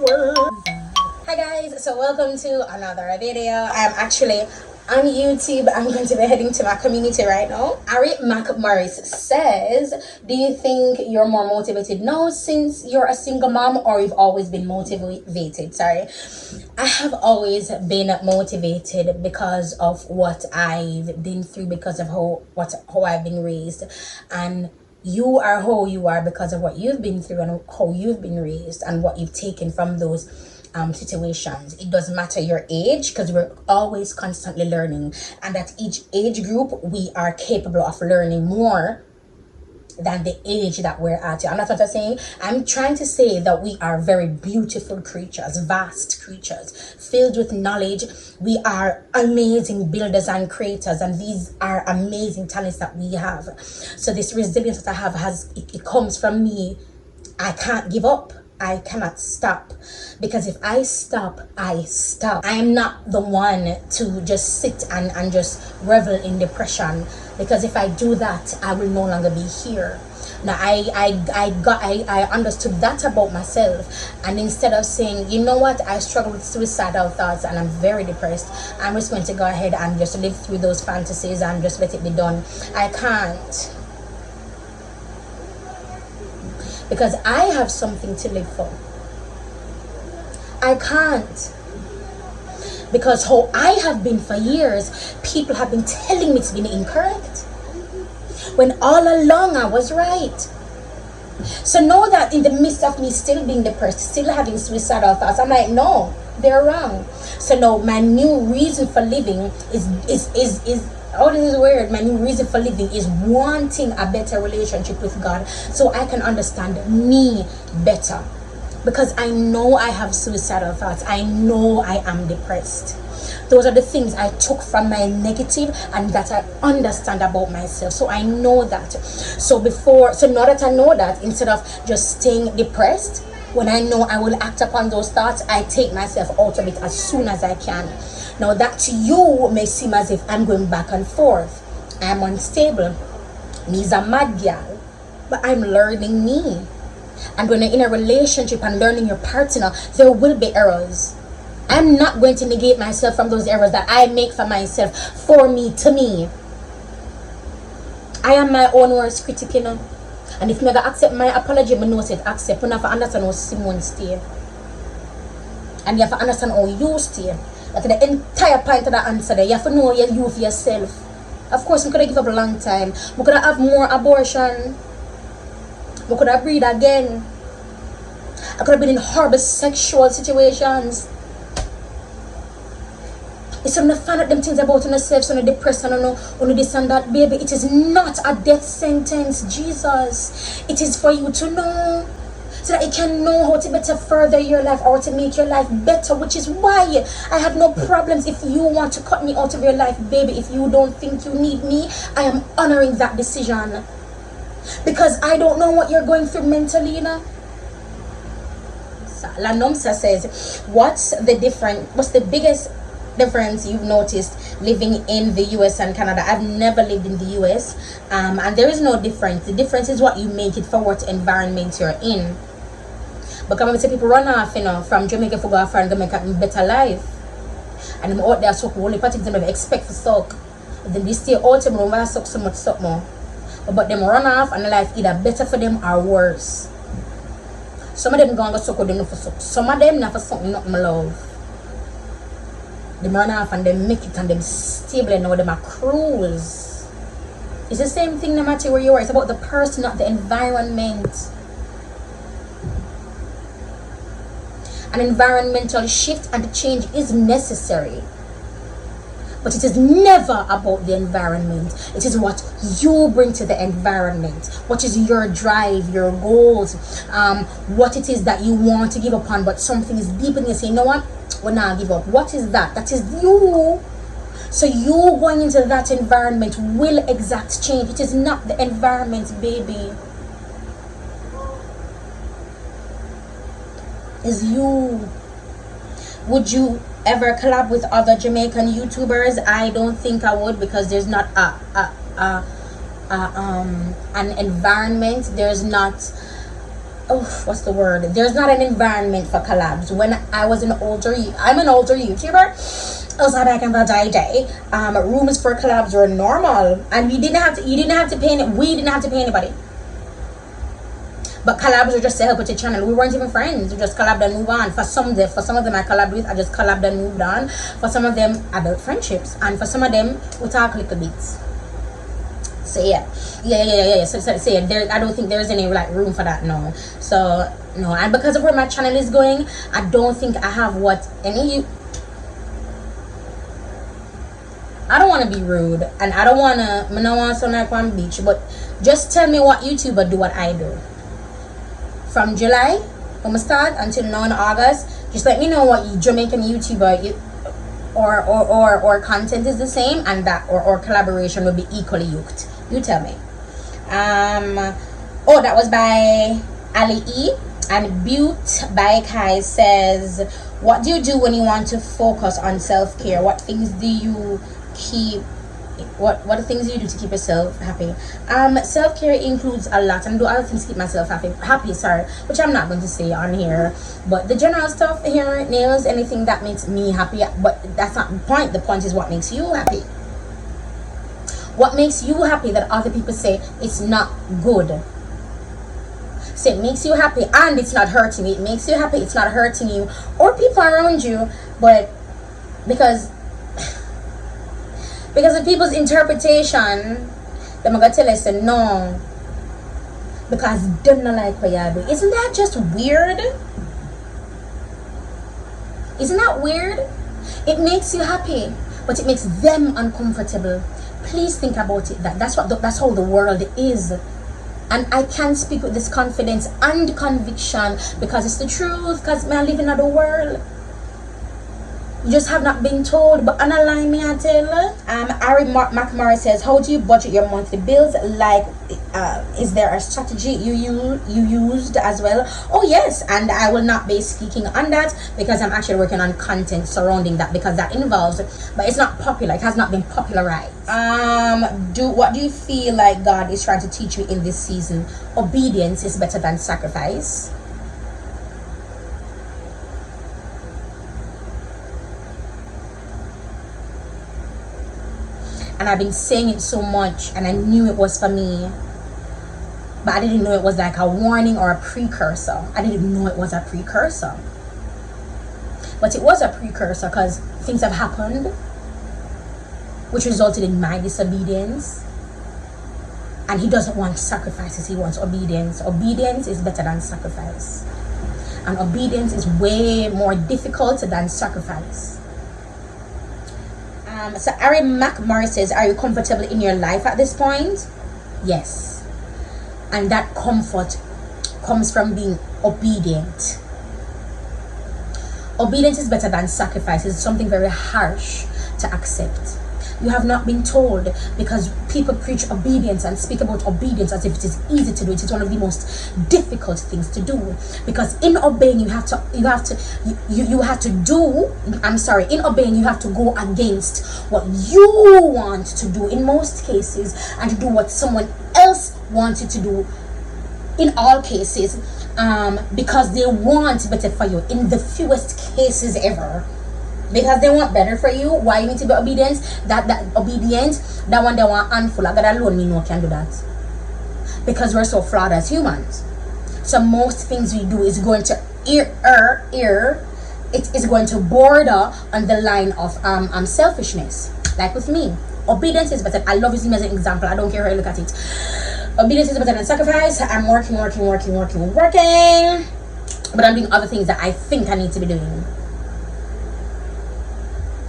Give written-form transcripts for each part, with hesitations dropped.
Hi guys, so welcome to another video. I'm actually on YouTube. I'm going to be heading to my community right now. Ari McMorris says, do you think you're more motivated now since you're a single mom, or you've always been motivated? Sorry, I have always been motivated because of what I've been through, because of how I've been raised, and you are how you are because of what you've been through and how you've been raised and what you've taken from those situations. It doesn't matter your age, because we're always constantly learning, and at each age group we are capable of learning more than the age that we're at. And that's what I'm saying. I'm trying to say that we are very beautiful creatures, vast creatures filled with knowledge. We are amazing builders and creators, and these are amazing talents that we have. So this resilience that I have it comes from me. I can't give up. I cannot stop, because if I stop, I stop. I am not the one to just sit and just revel in depression, because if I do that, I will no longer be here. Now I understood that about myself, and instead of saying, you know what, I struggle with suicidal thoughts and I'm very depressed, I'm just going to go ahead and just live through those fantasies and just let it be done. I can't, because I have something to live for. I can't, because how I have been for years, people have been telling me it's been incorrect, when all along I was right. So know that in the midst of me still being depressed, still having suicidal thoughts, I'm like, no, they're wrong. So now my new reason for living is oh, this is weird. My new reason for living is wanting a better relationship with God, so I can understand me better. Because I know I have suicidal thoughts. I know I am depressed. Those are the things I took from my negative and that I understand about myself. So I know that. So now that I know that, instead of just staying depressed, when I know I will act upon those thoughts, I take myself out of it as soon as I can. Now that to you may seem as if I'm going back and forth. I'm unstable. Me's a mad girl. But I'm learning me. And when you're in a relationship and learning your partner, there will be errors. I'm not going to negate myself from those errors that I make for myself, for me, to me. I am my own worst critic, you know. And if you never accept my apology, I know it accept. You have to understand how Simone stay. And you have to understand how you stay. That's the entire point of the answer there. You have to know you for yourself. Of course, we could have given up a long time. We could have more abortion. We could have breed again. I could have been in horrible sexual situations. It's when you find out them things about yourself, so you're depressed and you this and that, baby. It is not a death sentence, Jesus. It is for you to know, so that you can know how to better further your life, or to make your life better, which is why I have no problems if you want to cut me out of your life, baby. If you don't think you need me, I am honoring that decision, because I don't know what you're going through mentally, you know. Lanomsa says, what's the biggest difference you've noticed living in the US and Canada? I've never lived in the US, and there is no difference. The difference is what you make it for, what environment you're in. But come on, say people run off, you know, from Jamaica for go off and make a better life, and them out there so only parties them expect to suck. Then they stay out them over suck so much suck more. But them run off and life either better for them or worse. Some of them gonna go suck with them for suck. Some of them not for something not my love. Them run off and them make it and them stable, and now them are cruise. It's the same thing no matter where you are. It's about the person, not the environment. An environmental shift and change is necessary, but it is never about the environment. It is what you bring to the environment. What is your drive, your goals, what it is that you want to give upon, but something is deep in you. Say, you know what? When I give up, what is that? That is you. So you going into that environment will exact change. It is not the environment, baby. It's you. Would you ever collab with other Jamaican YouTubers? I don't think I would, because there's not an environment. There's not oh, what's the word, there's not an environment for collabs. When I was I'm an older YouTuber, also back in the day, rooms for collabs were normal, and you didn't have to pay, we didn't have to pay anybody. But collabs were just to help with your channel. We weren't even friends. We just collabed and moved on. For some of them I collabed with, I just collabed and moved on. For some of them, I built friendships, and for some of them, we talk little bits. So yeah. So yeah, there, I don't think there's any like room for that now. So no, and because of where my channel is going, I don't think I have what any you. I don't want to be rude, and I don't want to sound like one bitch, but just tell me what YouTuber do what I do. From July, when we start, until now in August, just let me know what Jamaican YouTuber or content is the same, and that or collaboration will be equally yoked. You tell me. Oh, that was by Ali E. And Butte by Kai says, what do you do when you want to focus on self-care? What things do you keep? What things do you do to keep yourself happy? Self-care includes a lot, and do other things to keep myself happy, which I'm not going to say on here, but the general stuff, hair, nails, anything that makes me happy. But that's not the point. The point is what makes you happy. What makes you happy that other people say it's not good. Say it makes you happy and it's not hurting you. It makes you happy, it's not hurting you or people around you, but because of people's interpretation, they're gonna tell us no, because they don't like what you do. Isn't that just weird? Isn't that weird? It makes you happy, but it makes them uncomfortable. Please think about it. That's how the world is, and I can speak with this confidence and conviction because it's the truth. Because I live in another world. You just have not been told, but analyze me, I tell. Ari McMurray says, how do you budget your monthly bills? Like, is there a strategy you used as well? Oh yes, and I will not be speaking on that because I'm actually working on content surrounding that, because that involves, but it's not popular. It has not been popularized. What do you feel like God is trying to teach you in this season? Obedience is better than sacrifice. And I've been saying it so much, and I knew it was for me, but I didn't know it was like a warning or a precursor. I didn't know it was a precursor, but it was a precursor because things have happened which resulted in my disobedience, and he doesn't want sacrifices, he wants obedience. Obedience is better than sacrifice, and obedience is way more difficult than sacrifice. So Ari McMurray says, are you comfortable in your life at this point? Yes. And that comfort comes from being obedient. Obedience is better than sacrifice. It's something very harsh to accept. You have not been told, because people preach obedience and speak about obedience as if it is easy to do. It is one of the most difficult things to do, because in obeying in obeying you have to go against what you want to do in most cases, and to do what someone else wants you to do in all cases, because they want better for you in the fewest cases ever. Because they want better for you. Why you need to be obedient? That one they want handful. I got alone, me no can do that. Because we're so flawed as humans. So most things we do is going to it is going to border on the line of selfishness. Like with me, obedience is better. I love using me as an example. I don't care how you look at it. Obedience is better than sacrifice. I'm working, but I'm doing other things that I think I need to be doing.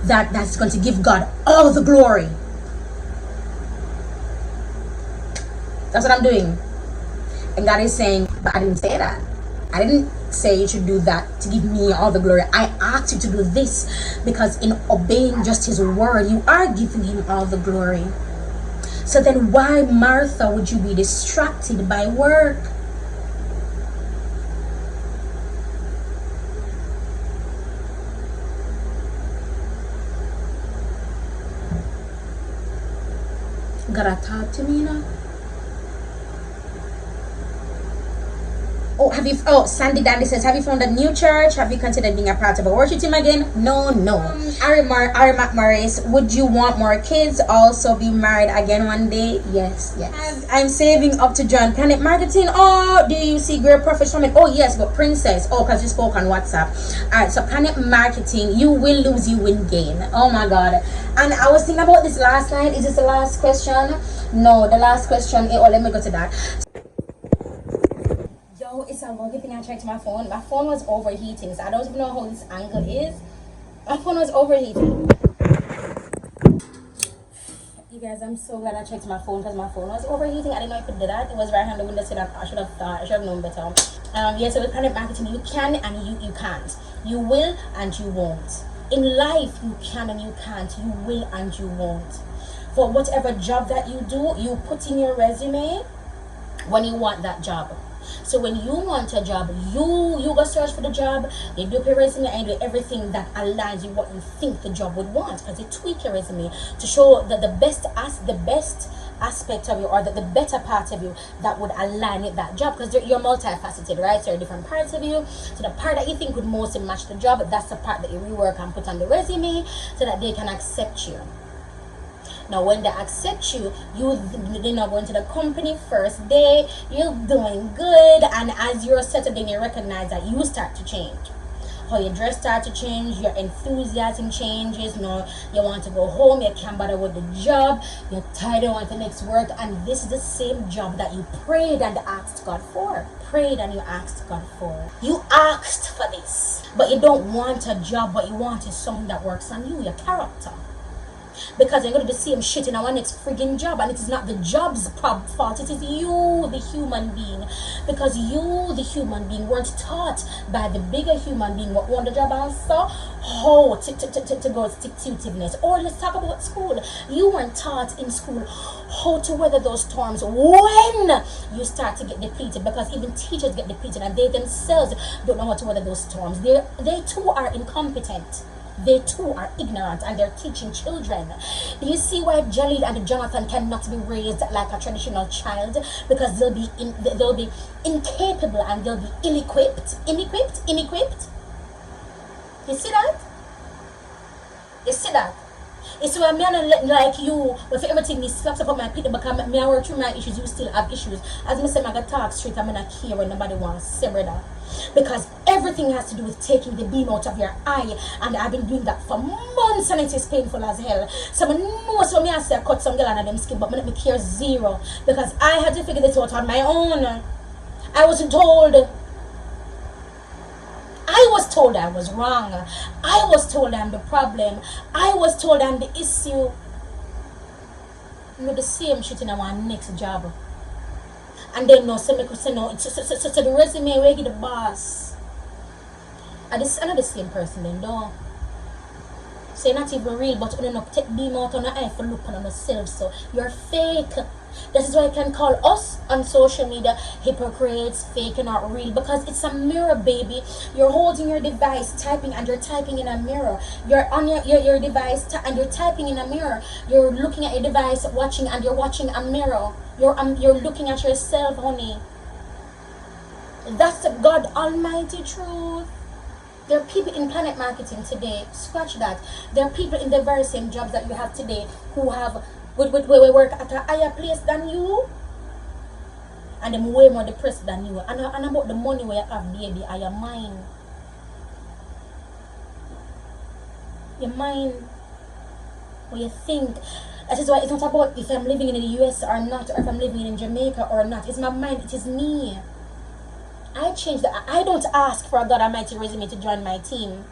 That's going to give God all the glory. That's what I'm doing. And God is saying, but I didn't say that. I didn't say you should do that to give me all the glory. I asked you to do this because in obeying just his word, you are giving him all the glory. So then why, Martha, would you be distracted by work? Gotta talk to me, you know. Sandy Dandy says, have you found a new church? Have you considered being a part of a worship team again? No. Ari McMorris, would you want more kids? Also be married again one day? Yes. I'm saving up to join Planet Marketing. Oh, do you see great profits from it? Oh yes, but Princess. Oh, because you spoke on WhatsApp. Alright, so Planet Marketing, you will lose, you will gain. Oh my god. And I was thinking about this last night. Is this the last question? No, the last question. Let me go to that. It's a lucky thing I checked my phone. My phone was overheating, so I don't even know how this angle is. My phone was overheating. You guys, I'm so glad I checked my phone because my phone was overheating. I didn't know if it did that. It was right on the window, so I should have known better. So with Planet Marketing, you can and you can't. You will and you won't. In life, you can and you can't. You will and you won't. For whatever job that you do, you put in your resume when you want that job. So when you want a job, you go search for the job, you do your resume and do everything that aligns with what you think the job would want, because you tweak your resume to show that the best aspect of you, or the better part of you that would align with that job, because you're multifaceted, right? So there are different parts of you. So the part that you think would mostly match the job, that's the part that you rework and put on the resume so that they can accept you. Now when they accept you, they're not going to the company first day, you're doing good, and as you're settled, then you recognize that you start to change. How your dress start to change, your enthusiasm changes. No, you want to go home, you can't bother with the job, you're tired, you want the next work, and this is the same job that you prayed and asked God for. You asked for this, but you don't want a job. What you want is something that works on you, your character. Because you're going to do the same shit in our next friggin' job, and it is not the job's fault, it is you, the human being. Because you, the human being, weren't taught by the bigger human being what won the job also, how to go stick-to-itiveness. Or let's talk about school. You weren't taught in school how to weather those storms when you start to get depleted, because even teachers get depleted and they themselves don't know how to weather those storms. They too are incompetent. They too are ignorant, and they're teaching children. Do you see why Jalil and Jonathan cannot be raised like a traditional child? Because they'll be incapable, and they'll be ill-equipped. Inequipped. You see that? It's why me and like you, but for everything is slaps up on my pit, because me I work through my issues, you still have issues. As me say, I got talk straight, I'm not care when nobody wants to say, brother. Because everything has to do with taking the beam out of your eye, and I've been doing that for months, and it is painful as hell. So I know, so me I say I cut some girl under them skin, but me care zero, because I had to figure this out on my own. I wasn't told. I was told I was wrong. I was told I'm the problem. I was told I'm the issue. You know, the same shit in our next job. And then no, so the resume where you the boss. I'm not the same person then, no. So you're not even real, but you don't take beam out on the eye for look on yourself. So you're fake. That is why I can call us on social media hypocrites, fake and not real, because it's a mirror, baby. You're holding your device, typing, and you're typing in a mirror. You're on your device and you're typing in a mirror. You're looking at your device, watching, and you're watching a mirror. You're looking at yourself, honey. That's the God Almighty truth. There are people in Planet Marketing today, scratch that. There are people in the very same jobs that you have today who have we work at a higher place than you, and them way more depressed than you. And about the money where you have, baby, are your mind. Your mind, what you think. That is why it's not about if I'm living in the US or not, or if I'm living in Jamaica or not. It's my mind, it is me. I changed that. I don't ask for a God Almighty resume to join my team.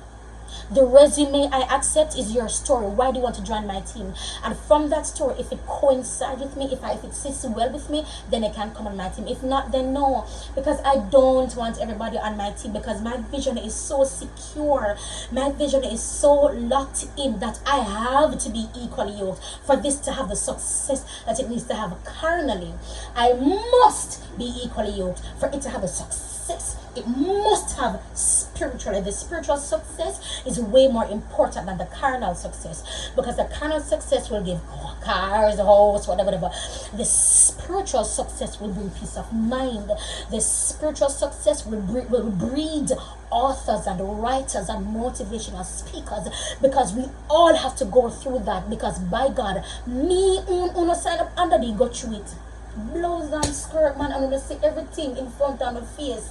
The resume I accept is your story. Why do you want to join my team? And from that story, if it coincides with me, if it sits well with me, then it can come on my team. If not, then no. Because I don't want everybody on my team, because my vision is so secure. My vision is so locked in that I have to be equally yoked for this to have the success that it needs to have carnally. I must be equally yoked for it to have a success success, it must have spiritually. The spiritual success is way more important than the carnal success, because the carnal success will give cars, house, whatever. The spiritual success will bring peace of mind. The spiritual success will breed authors and writers and motivational speakers, because we all have to go through that, because by God, me uno sign up under the go through it. Blouse and skirt, man, I'm gonna see everything in front of my face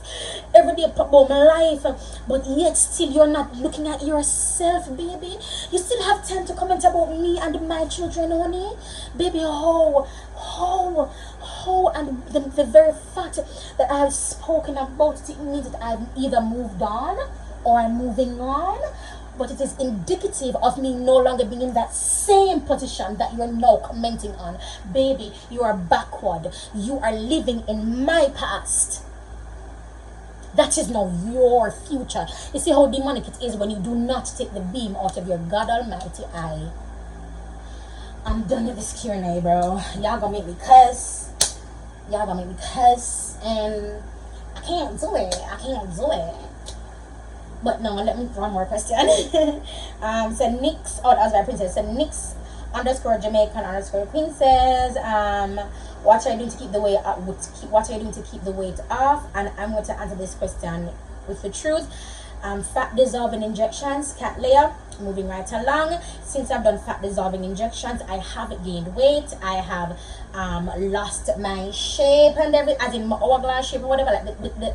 every day about my life, but yet still you're not looking at yourself, baby. You still have time to comment about me and my children, honey. Baby, how, and the very fact that I have spoken about it means that I've either moved on or I'm moving on. But it is indicative of me no longer being in that same position that you're now commenting on. Baby, you are backward. You are living in my past. That is now your future. You see how demonic it is when you do not take the beam out of your God Almighty eye. I'm done with this Q&A, bro. Y'all gonna make me cuss. And I can't do it. But no, let me one more question. So Nix, that was my princess. So Nix _ Jamaican _ princess. What are you doing to keep the weight up? What are you doing to keep the weight off? And I'm going to answer this question with the truth. Fat dissolving injections, Cat Leah. Moving right along. Since I've done fat dissolving injections, I have gained weight. I have lost my shape and everything, as in my hourglass shape or whatever. Like the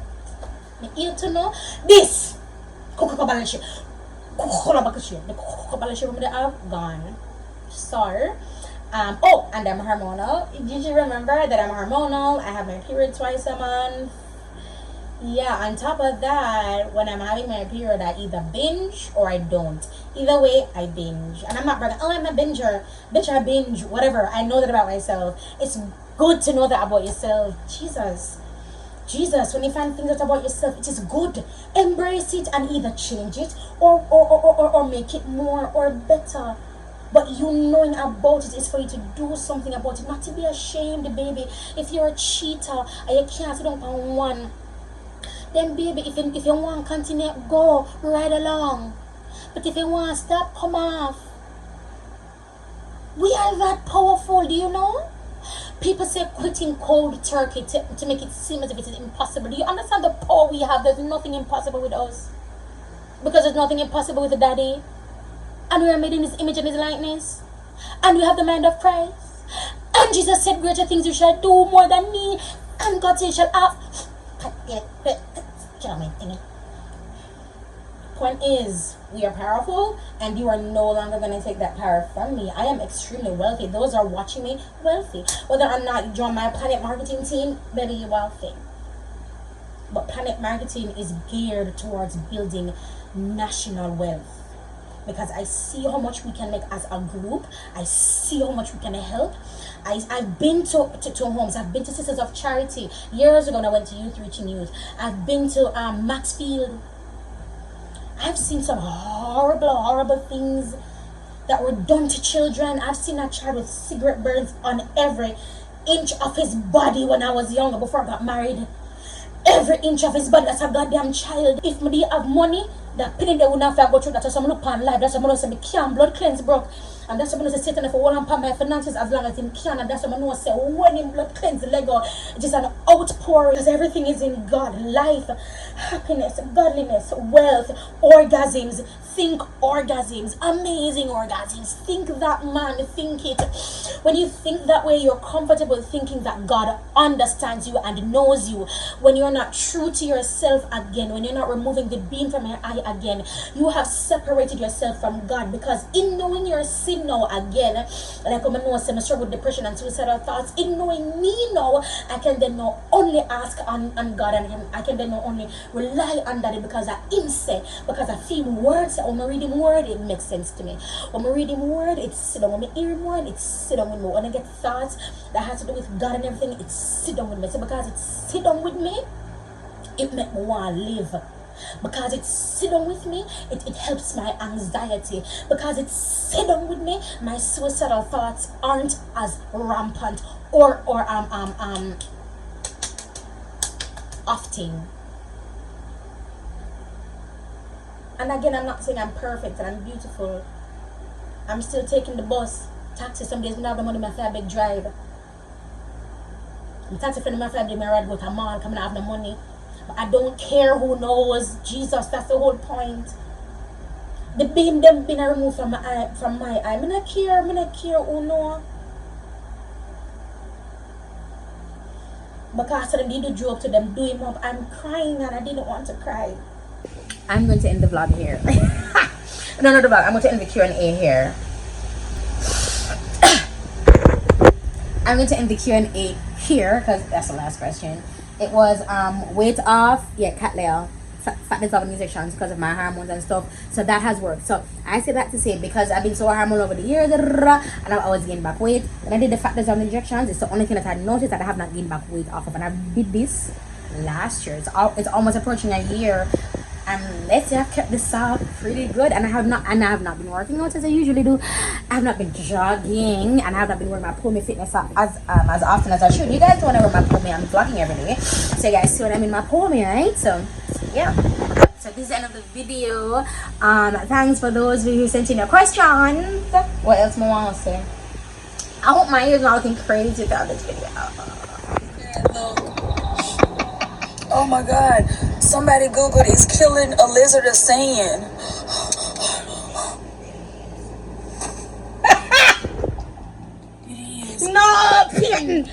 ear to know this. The balance shape I have gone. So and I'm hormonal. Did you remember that I'm hormonal? I have my period twice a month. Yeah, on top of that, when I'm having my period, I either binge or I don't. Either way, I binge. And I'm not bragging, oh, I'm a binger. Bitch, I binge. Whatever. I know that about myself. It's good to know that about yourself. Jesus, when you find things out about yourself, it is good. Embrace it and either change it or make it more or better. But you knowing about it is for you to do something about it, not to be ashamed, baby. If you're a cheater and you can't sit down on one, then baby, if you want to continue, go right along. But if you want to stop, come off. We are that powerful, do you know? People say quitting cold turkey to make it seem as if it is impossible. Do you understand the power we have? There's nothing impossible with us. Because there's nothing impossible with the daddy. And we are made in his image and his likeness. And we have the mind of Christ. And Jesus said, greater things you shall do more than me. And God said, you shall have. Point is, we are powerful, and you are no longer going to take that power from me. I am extremely wealthy. Those are watching me wealthy. Whether or not you join my Planet Marketing team, baby, you're wealthy. But Planet Marketing is geared towards building national wealth, because I see how much we can make as a group. I see how much we can help. I've been to homes. I've been to Sisters of Charity years ago when I went to Youth Reaching Youth. I've been to Maxfield. I've seen some horrible things that were done to children. I've seen a child with cigarette burns on every inch of his body when I was younger, before I got married. Every inch of his body, that's a goddamn child. If me didn't have money, that penny they wouldn't have to go through that. That's someone look on life. That's someone who say me can't blood cleanse broke. And that's someone who say Satan for all on my finances as long as him can. And that's someone who say when him blood cleanse Lego, it is an outpouring, because everything is in God. Life, happiness, godliness, wealth, orgasms. Think orgasms, amazing orgasms. Think that, man, think it. When you think that way, you're comfortable thinking that God understands you and knows you. When you're not true to yourself again, when you're not removing the beam from your eye again, you have separated yourself from God. Because in knowing your sin now again, like I'm know I struggle with depression and suicidal thoughts, in knowing me now, I can then not only ask on God and Him, I can then not only rely on that, because I say, because I feel words. When I read Him word, it makes sense to me. When I read Him word, it's sit down. When I hear Him word, it's sit down with me. When I get thoughts that has to do with God and everything, it's sit down with me. So because it's sit down with me, it make me want to live. Because it's sit down with me, it helps my anxiety. Because it's sit down with me, my suicidal thoughts aren't as rampant or often. And again, I'm not saying I'm perfect and I'm beautiful. I'm still taking the bus, taxi. Some days I don't have the money, my family big drive. I'm taxi friend my family, my ride go to a mall, coming out have the money. But I don't care who knows. Jesus, that's the whole point. The beam them been removed from my eye. I not care who know. Because I did the joke to them, do him up. I'm crying and I didn't want to cry. I'm going to end the vlog here. No, not the vlog. I'm going to end the Q&A here. I'm going to end the Q&A here because that's the last question. It was weight off. Yeah, cat layer. Fatness of injections because of my hormones and stuff. So that has worked. So I say that to say because I've been so hormonal over the years and I always gained back weight. When I did the fatness of injections, it's the only thing that I noticed that I have not gained back weight off of. And I did this last year. It's almost approaching a year. And let's say I've kept this up pretty good, and I have not been working out as I usually do. I have not been jogging, and I have not been wearing my POMIFITNESS as often as I should. You guys don't know where my POMI. I'm vlogging every day, so you guys see what I'm in my POMI, right? So yeah. So this is the end of the video. Thanks for those of you who sent in your questions. What else more I want to say? I hope my ears not looking crazy throughout this video. Oh my God, somebody Googled, is killing a lizard a saying? It is. No, Peyton,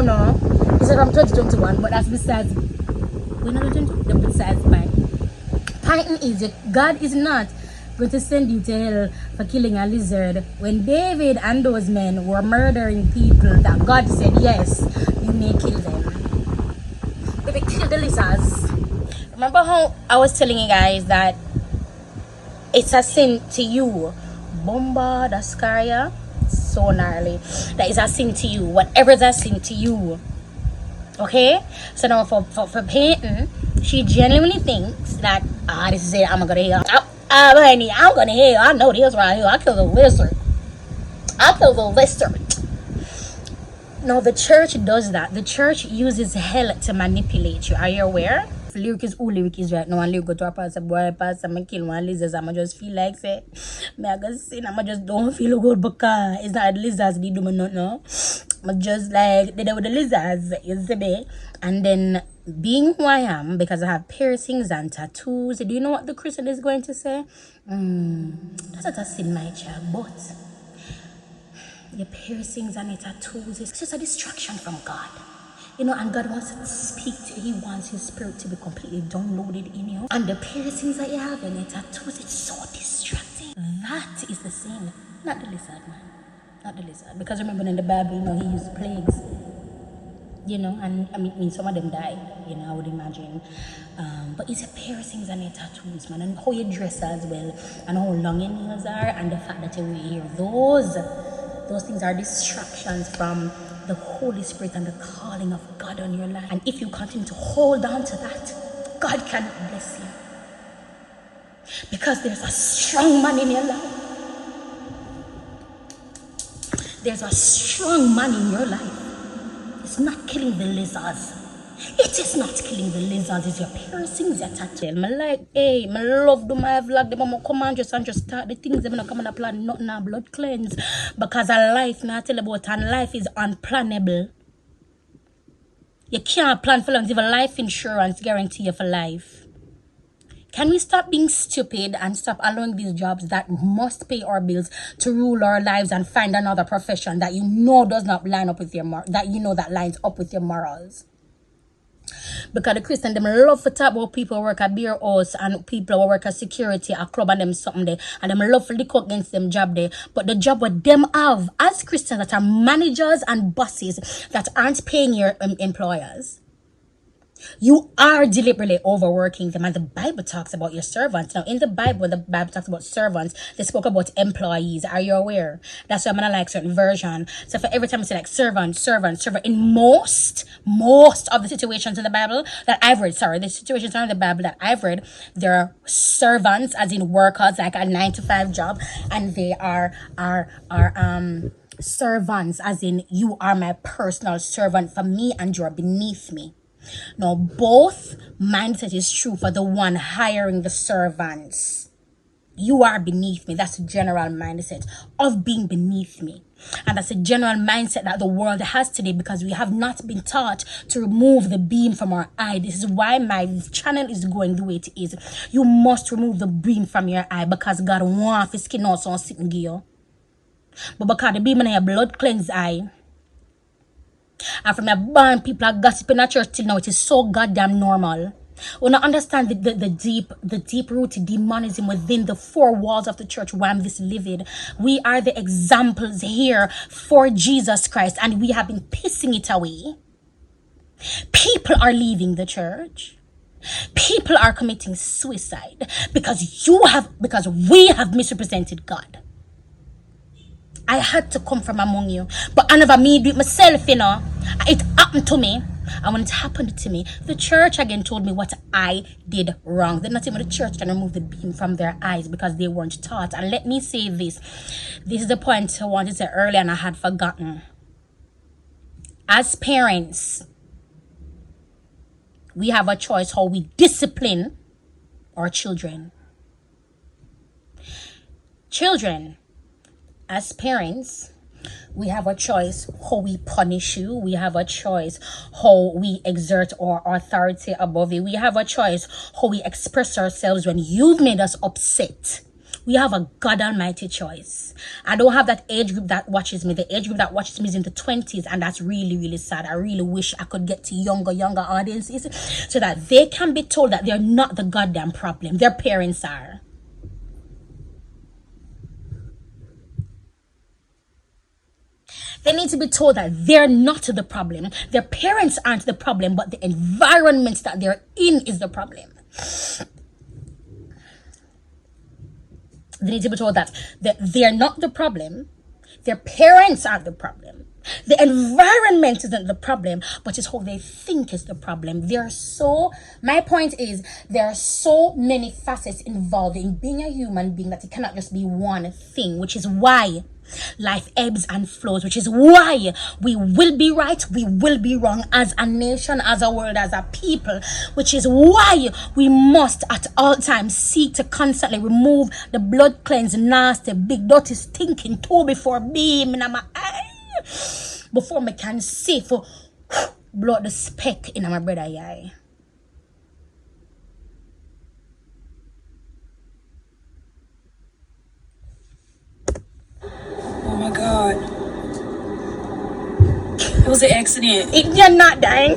no. It's from 2021, but that's besides. We're not going to besides my. Python is it. God is not going to send you to hell for killing a lizard. When David and those men were murdering people, that God said, yes, you may kill them. They kill the lizards. Remember how I was telling you guys that it's a sin to you? Bomba, Dascaria, so gnarly. That is a sin to you. Whatever is a sin to you. Okay? So now for Peyton, she genuinely thinks that, this is it, I'm gonna hell. Honey, I'm gonna hell. I know this right here. I killed a lizard. No, the church does that. The church uses hell to manipulate you. Are you aware? If lyric is who lyric is right now, and lyric go to a pastor, boy, pastor, I'm kill one lizards, I'ma just feel like say, I go sin, I'ma just don't feel good because it's not the lizards they do me not know. I'm just like they do with the lizards, you see me? And then being who I am, because I have piercings and tattoos, do you know what the Christian is going to say? That's not a sin, my child, but your piercings and your tattoos, it's just a distraction from God. You know, and God wants to speak to you. He wants his spirit to be completely downloaded in you. And the piercings that you have and your tattoos, it's so distracting. That is the sin. Not the lizard, man. Not the lizard. Because remember in the Bible, you know, he used plagues. You know, and I mean some of them died, you know, I would imagine. But it's your piercings and your tattoos, man, and how you dress as well, and how long your nails are, and the fact that you wear those things are distractions from the Holy Spirit and the calling of God on your life. And if you continue to hold on to that, God can bless you. Because there's a strong man in your life. There's a strong man in your life. It's not killing the lizards. It is not killing the lizards. It's your piercings, your tattoos. I like, hey, I love do my vlog. Them come on just start the things. Them not come on a plan, nothing a blood cleanse. Because a life not tell about, and life is unplannable. You can't plan for long. If a life insurance guarantee you for life. Can we stop being stupid and stop allowing these jobs that must pay our bills to rule our lives and find another profession that you know does not line up with your that lines up with your morals? Because the Christian, them love to talk about people who work at beer house and people who work at security, a club and them something there, and them love to lick up against them job there. But the job what them have as Christians that are managers and bosses that aren't paying your employers, you are deliberately overworking them. And the Bible talks about your servants. Now, in the Bible talks about servants. They spoke about employees. Are you aware? That's why I'm going to like certain version. So for every time I say like servant, in most of the situations in the Bible that I've read, the situations in the Bible that I've read, there are servants, as in workers, like a 9-to-5 job. And they are servants, as in you are my personal servant for me and you're beneath me. Now, both mindset is true for the one hiring the servants. You are beneath me. That's a general mindset of being beneath me. And that's a general mindset that the world has today, because we have not been taught to remove the beam from our eye. This is why my channel is going the way it is. You must remove the beam from your eye, because God wants his skin also sitting here. But because the beam in your blood cleanse eye, and from your born people are gossiping at church till now, it is so goddamn normal. We don't understand the deep rooted demonism within the four walls of the church where I'm this livid. We are the examples here for Jesus Christ, and we have been pissing it away. People are leaving the church. People are committing suicide because we have misrepresented God. I had to come from among you, but I never made it myself, you know. It happened to me, and when it happened to me, the church again told me what I did wrong. Then not even the church can remove the beam from their eyes because they weren't taught. And let me say this. This is the point I wanted to say earlier and I had forgotten. As parents, we have a choice how we discipline our children. Children, as parents, we have a choice how we punish you. We have a choice how we exert our authority above you. We have a choice how we express ourselves when you've made us upset. We have a God Almighty choice. I don't have that age group that watches me. The age group that watches me is in the 20s, and that's really, really sad. I really wish I could get to younger audiences so that they can be told that they're not the goddamn problem. Their parents are. They need to be told that they're not the problem. Their parents aren't the problem, but the environment that they're in is the problem. They need to be told that they're not the problem. Their parents aren't the problem. The environment isn't the problem, but it's how they think is the problem. My point is, there are so many facets involved in being a human being that it cannot just be one thing, which is why life ebbs and flows, which is why we will be right, we will be wrong as a nation, as a world, as a people, which is why we must at all times seek to constantly remove the blood cleanse, nasty, big, dirty, stinking toe before beam in my eye, before me can see for blood the speck in my brother eye. Oh my God. It was an accident. You're not dying.